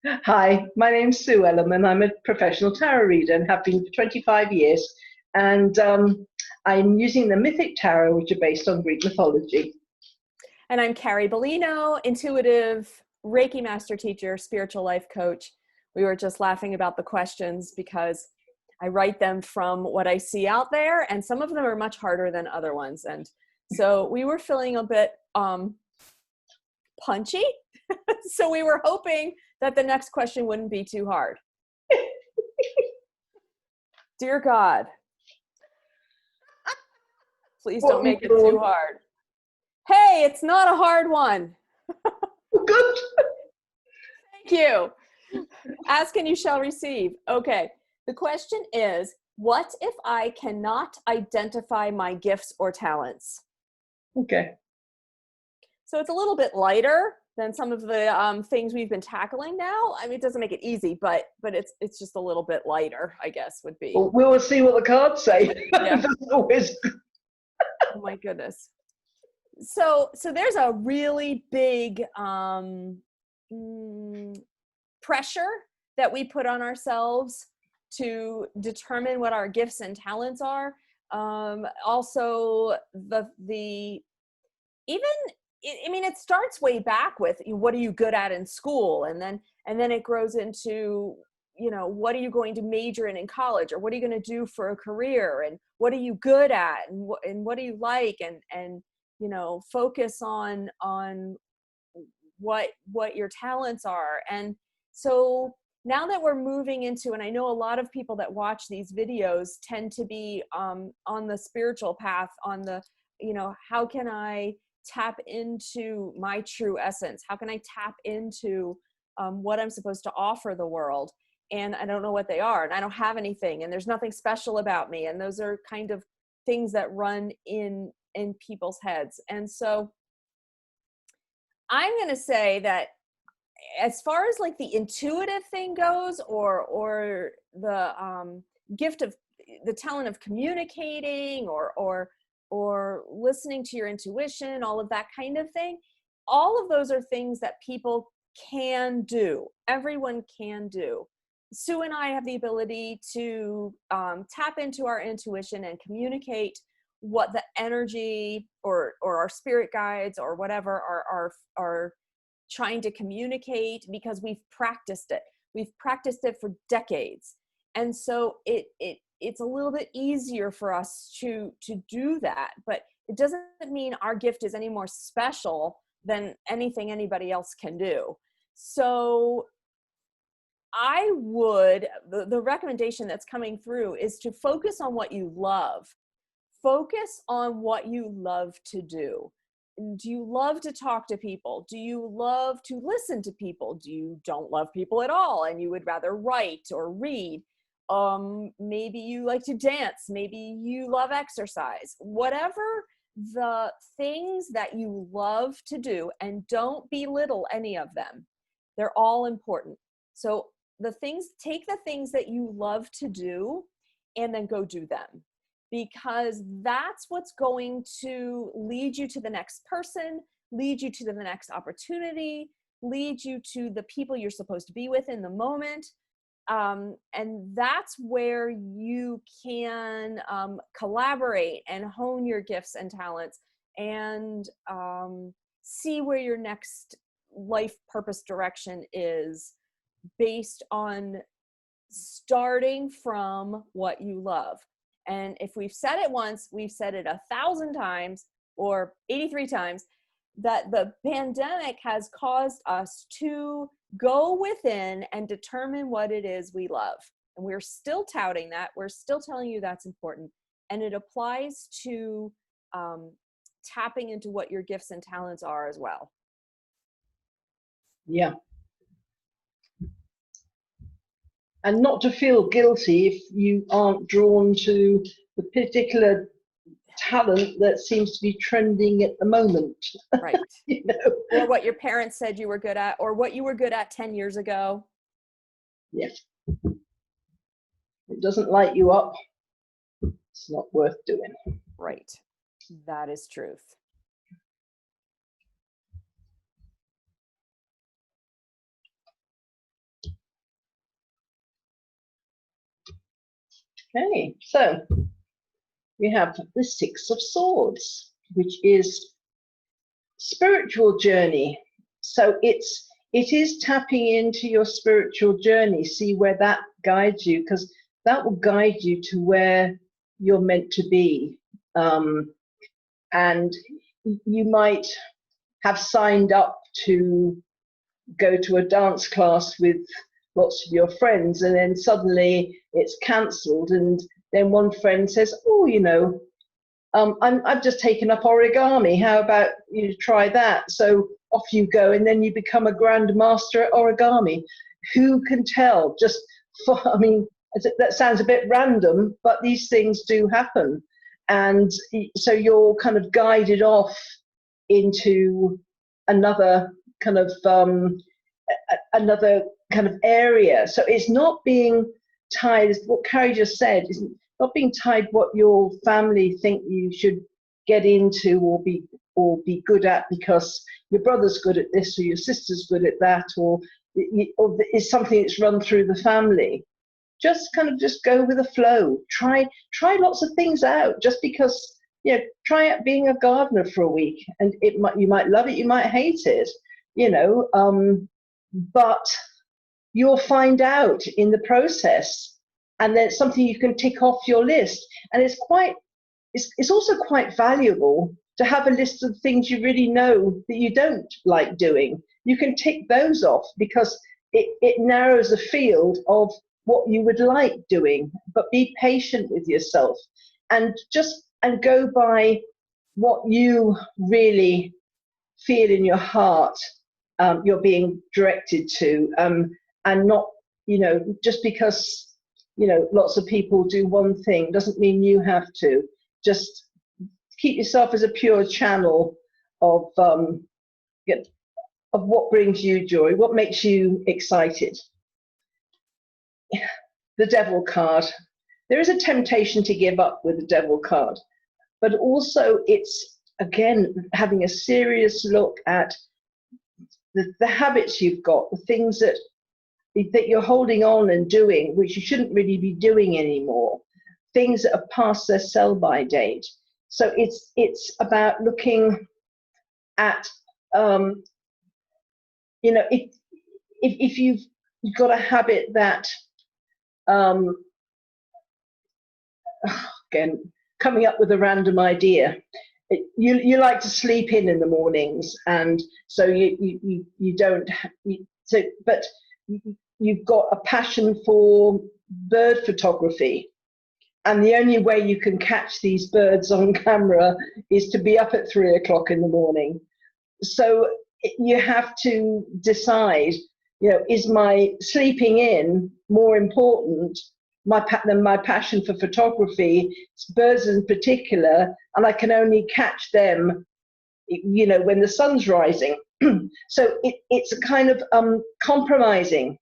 Hi, my name's Sue Ellam, and I'm a professional tarot reader and have been for 25 years. And I'm using the Mythic Tarot, which are based on Greek mythology. And I'm Carrie Beleno, intuitive Reiki master teacher, spiritual life coach. We were just laughing about the questions because I write them from what I see out there, and some of them are much harder than other ones. And so we were feeling a bit punchy. So we were hoping that the next question wouldn't be too hard. Dear God, please don't make it too hard. Hey, it's not a hard one. Good. Thank you. Ask and you shall receive. Okay. The question is, what if I cannot identify my gifts or talents? Okay. So it's a little bit lighter than some of the things we've been tackling now. I mean, it doesn't make it easy, but it's just a little bit lighter, I guess, would be. Well, we will see what the cards say. Yeah. That's always... Oh my goodness. So there's a really big pressure that we put on ourselves to determine what our gifts and talents are. Also, it starts way back with what are you good at in school, and then it grows into, what are you going to major in college, or what are you going to do for a career, and what are you good at, and what do you like, and focus on what your talents are. And so now that we're moving into, and I know a lot of people that watch these videos tend to be on the spiritual path, on the, how can I tap into my true essence? How can I tap into what I'm supposed to offer the world? And I don't know what they are, and I don't have anything, and there's nothing special about me. And those are kind of things that run in people's heads. And so I'm going to say that as far as like the intuitive thing goes, or the gift of the talent of communicating, or listening to your intuition, all of that kind of thing, all of those are things that people can do. Everyone can do. Sue and I have the ability to tap into our intuition and communicate what the energy or our spirit guides or whatever are trying to communicate, because we've practiced it. We've practiced it for decades. And so it's a little bit easier for us to do that, but it doesn't mean our gift is any more special than anything anybody else can do. So the recommendation that's coming through is to focus on what you love. Focus on what you love to do. Do you love to talk to people? Do you love to listen to people? Do you don't love people at all and you would rather write or read? Maybe you like to dance. Maybe you love exercise. Whatever the things that you love to do, and don't belittle any of them. They're all important. So take the things that you love to do and then go do them, because that's what's going to lead you to the next person, lead you to the next opportunity, lead you to the people you're supposed to be with in the moment. And that's where you can collaborate and hone your gifts and talents, and see where your next life purpose direction is, based on starting from what you love. And if we've said it once, we've said it 1,000 times or 83 times, that the pandemic has caused us to go within and determine what it is we love. And we're still touting that. We're still telling you that's important. And it applies to tapping into what your gifts and talents are as well. Yeah. And not to feel guilty if you aren't drawn to the particular talent that seems to be trending at the moment. Right. Or what your parents said you were good at, or what you were good at 10 years ago. Yeah. It doesn't light you up. It's not worth doing. Right. That is truth. Okay, so we have the Six of Swords, which is spiritual journey. So it is tapping into your spiritual journey. See where that guides you, because that will guide you to where you're meant to be. And you might have signed up to go to a dance class with lots of your friends, and then suddenly it's cancelled, and then one friend says, oh, you know, I've just taken up origami, how about you try that? So off you go, and then you become a grandmaster at origami. Who can tell? Just for, I mean, that sounds a bit random, but these things do happen. And so you're kind of guided off into another kind of area. So it's not being tied, as what Carrie just said, is not being tied what your family think you should get into or be good at because your brother's good at this or your sister's good at that, or it's something that's run through the family. Just kind of just go with the flow. Try lots of things out. Just because, you know, try out being a gardener for a week, and you might love it, you might hate it, you know, but you'll find out in the process, and then it's something you can tick off your list. And it's also quite valuable to have a list of things you really know that you don't like doing. You can tick those off because it narrows the field of what you would like doing. But be patient with yourself and go by what you really feel in your heart you're being directed to, and not, you know, just because, you know, lots of people do one thing doesn't mean you have to. Just keep yourself as a pure channel of what brings you joy, what makes you excited. The Devil card. There is a temptation to give up with the Devil card, but also it's, again, having a serious look at the habits you've got, the things that you're holding on and doing, which you shouldn't really be doing anymore, things that have passed their sell-by date. So it's about looking at, you know, if you've got a habit that, again, coming up with a random idea, you like to sleep in the mornings, and so you don't, but you've got a passion for bird photography, and the only way you can catch these birds on camera is to be up at 3 o'clock in the morning. So you have to decide, you know, is my sleeping in more important than my passion for photography, birds in particular, and I can only catch them, you know, when the sun's rising. So it's a kind of compromising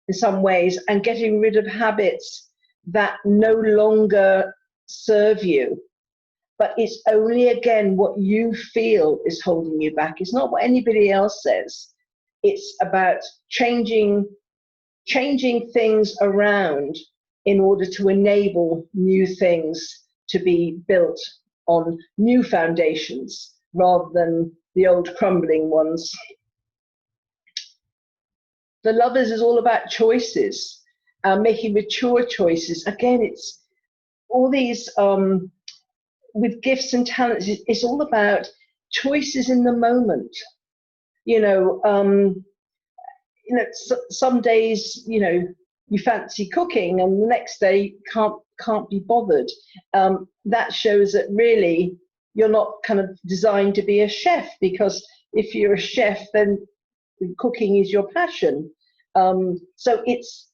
in some ways and getting rid of habits that no longer serve you. But it's only, again, what you feel is holding you back. It's not what anybody else says. It's about changing things around in order to enable new things to be built on new foundations rather than the old crumbling ones. The Lovers is all about choices, making mature choices. Again, it's all these, with gifts and talents, it's all about choices in the moment. You know, some days, you know, you fancy cooking, and the next day can't be bothered. That shows that really you're not kind of designed to be a chef, because if you're a chef, then cooking is your passion. So it's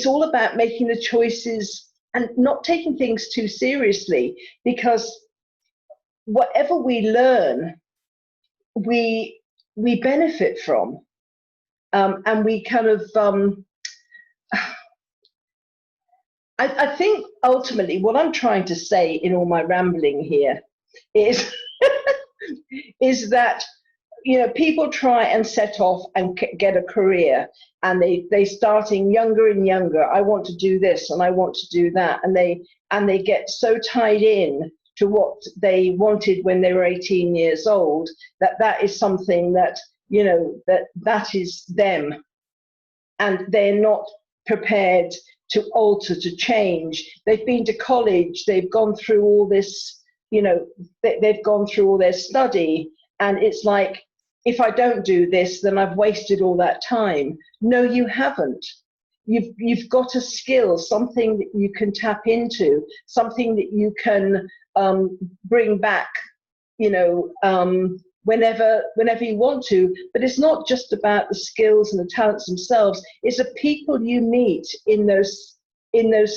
all about making the choices and not taking things too seriously, because whatever we learn, we benefit from, and we kind of, I think ultimately what I'm trying to say in all my rambling here is is that people try and set off and get a career, and they starting younger and younger. I want to do this and I want to do that, and they get so tied in to what they wanted when they were 18 years old that is something that that is them, and they're not prepared to alter, to change. They've been to college, they've gone through all this, they've gone through all their study, and it's like, if I don't do this, then I've wasted all that time. No, you haven't. You've got a skill, something that you can tap into, something that you can bring back, whenever you want to. But it's not just about the skills and the talents themselves. It's the people you meet in those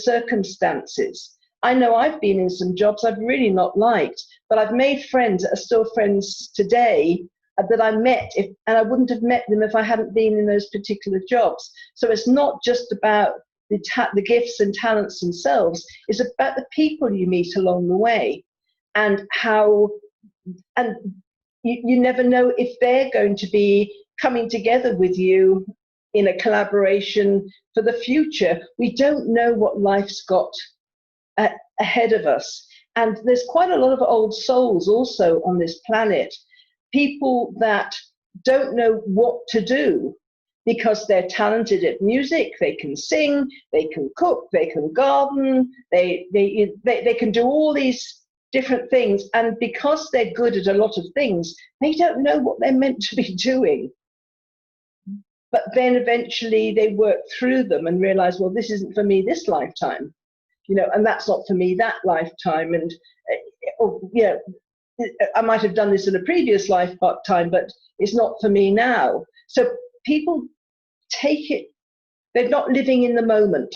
circumstances. I know I've been in some jobs I've really not liked, but I've made friends that are still friends today that I met, and I wouldn't have met them if I hadn't been in those particular jobs. So it's not just about the gifts and talents themselves. It's about the people you meet along the way, and you never know if they're going to be coming together with you in a collaboration for the future. We don't know what life's got ahead of us. And there's quite a lot of old souls also on this planet, people that don't know what to do because they're talented at music, they can sing, they can cook, they can garden, they can do all these different things, and because they're good at a lot of things, they don't know what they're meant to be doing. But then eventually they work through them and realize, well, this isn't for me this lifetime, and that's not for me that lifetime, and I might have done this in a previous lifetime, but it's not for me now. So people take it, they're not living in the moment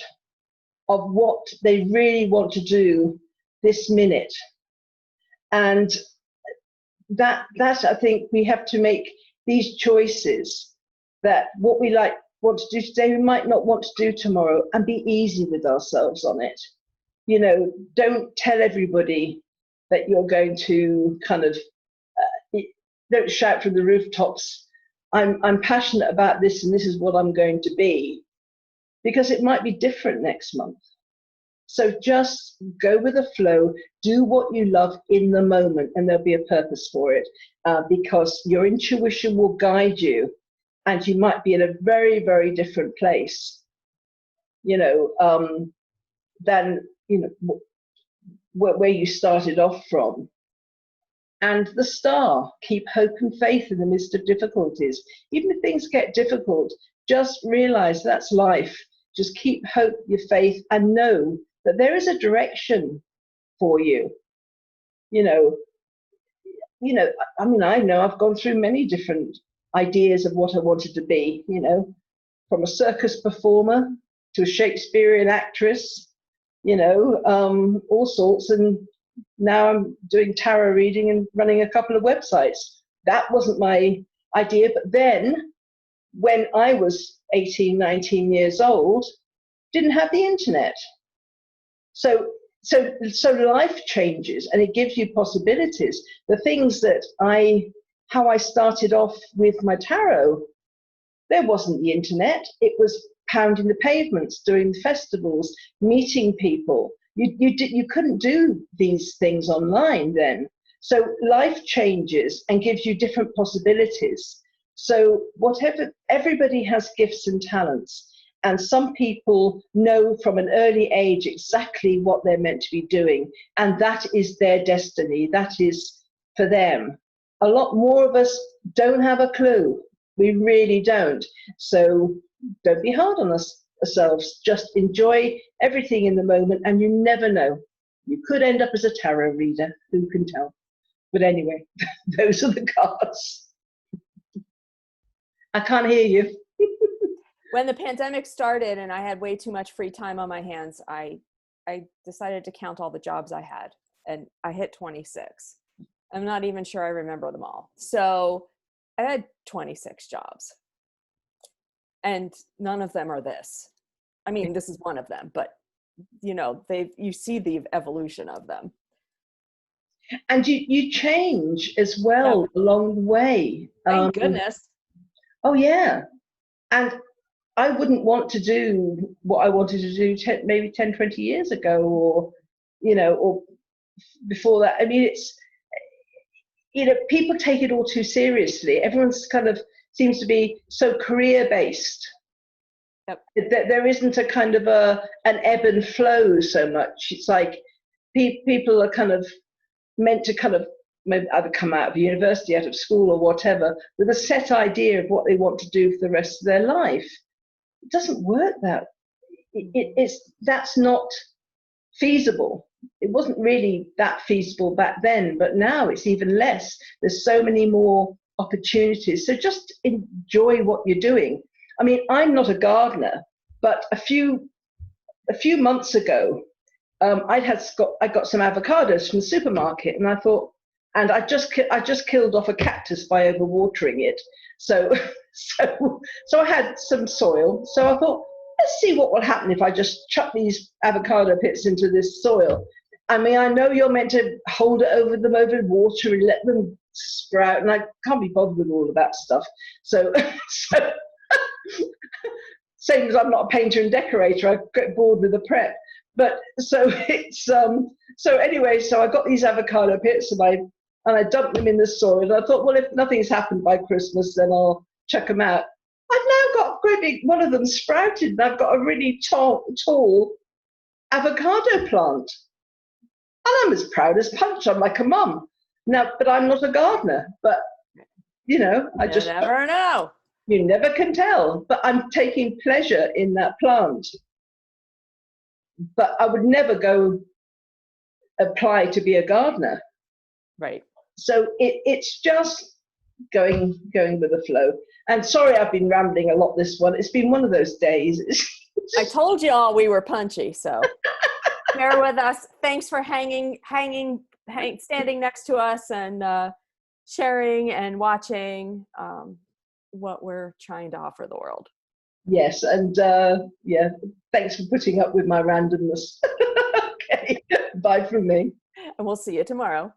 of what they really want to do this minute. And that I think we have to make these choices, that what we want to do today, we might not want to do tomorrow, and be easy with ourselves on it. Don't tell everybody that you're going to kind of, don't shout from the rooftops, I'm passionate about this and this is what I'm going to be, because it might be different next month. So just go with the flow, do what you love in the moment, and there'll be a purpose for it, because your intuition will guide you, and you might be in a very, very different place, than, where you started off from. And the star, keep hope and faith in the midst of difficulties. Even if things get difficult, just realize that's life. Just keep hope, your faith, and know that there is a direction for you. I know I've gone through many different ideas of what I wanted to be, from a circus performer to a Shakespearean actress, all sorts. And now I'm doing tarot reading and running a couple of websites. That wasn't my idea. But then when I was 18, 19 years old, didn't have the internet. So life changes, and it gives you possibilities. The things that how I started off with my tarot, there wasn't the internet. It was pounding the pavements, doing festivals, meeting people. You couldn't do these things online then. So life changes and gives you different possibilities. So everybody has gifts and talents. And some people know from an early age exactly what they're meant to be doing. And that is their destiny. That is for them. A lot more of us don't have a clue. We really don't. So don't be hard on ourselves. Just enjoy everything in the moment, and you never know. You could end up as a tarot reader. Who can tell? But anyway, those are the cards. I can't hear you. When the pandemic started and I had way too much free time on my hands, I decided to count all the jobs I had, and I hit 26. I'm not even sure I remember them all. So I had 26 jobs, and none of them are this. I mean, this is one of them, but you see the evolution of them. And you change as well along the way. Thank goodness. Oh yeah. And I wouldn't want to do what I wanted to do maybe 10, 20 years ago, or, or before that. I mean, it's, people take it all too seriously. Everyone's kind of seems to be so career-based. Yep. That there isn't a kind of an ebb and flow so much. It's like people are kind of meant to kind of maybe either come out of university, out of school or whatever, with a set idea of what they want to do for the rest of their life. It doesn't work that. That's not feasible. It wasn't really that feasible back then, but now it's even less. There's so many more opportunities. So just enjoy what you're doing. I mean, I'm not a gardener, but a few months ago, I got some avocados from the supermarket, and I thought, and I just killed off a cactus by overwatering it. So I had some soil. So I thought, let's see what will happen if I just chuck these avocado pits into this soil. I mean, I know you're meant to hold it over them over water and let them sprout, and I can't be bothered with all of that stuff. So same as I'm not a painter and decorator, I get bored with the prep. But so it's so anyway, so I got these avocado pits and I dumped them in the soil. And I thought, well, if nothing's happened by Christmas, then I'll chuck them out. I've now got a great big, one of them sprouted, and I've got a really tall avocado plant. And I'm as proud as punch. I'm like a mum. Now, but I'm not a gardener. But, I just never know. You never can tell. But I'm taking pleasure in that plant. But I would never go apply to be a gardener. Right. So it's just going with the flow. And sorry, I've been rambling a lot this one. It's been one of those days. I told you all we were punchy, so bear with us. Thanks for standing next to us and sharing and watching what we're trying to offer the world. Yes, and thanks for putting up with my randomness. Okay, bye from me. And we'll see you tomorrow.